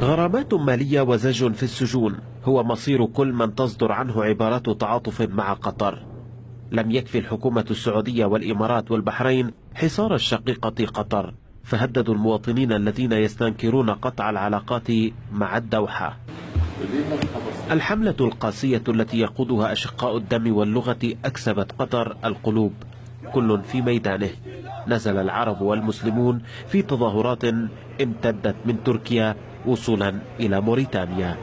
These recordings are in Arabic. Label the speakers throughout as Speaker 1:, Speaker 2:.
Speaker 1: غرامات مالية وزج في السجون هو مصير كل من تصدر عنه عبارات تعاطف مع قطر. لم يكفي الحكومة السعودية والإمارات والبحرين حصار الشقيقة قطر، فهددوا المواطنين الذين يستنكرون قطع العلاقات مع الدوحة. الحملة القاسية التي يقودها أشقاء الدم واللغة أكسبت قطر القلوب، كل في ميدانه. نزل العرب والمسلمون في تظاهرات امتدت من تركيا وصولا إلى موريتانيا.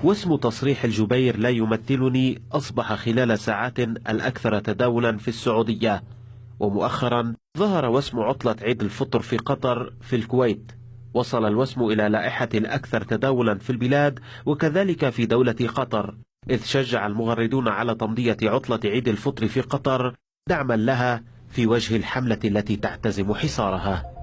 Speaker 1: واسم تصريح الجبير لا يمثلني أصبح خلال ساعات الأكثر تداولا في السعودية، ومؤخرا ظهر واسم عطلة عيد الفطر في قطر في الكويت. وصل الوسم إلى لائحة الأكثر تداولا في البلاد وكذلك في دولة قطر، إذ شجع المغردون على تمضية عطلة عيد الفطر في قطر دعما لها في وجه الحملة التي تحتزم حصارها.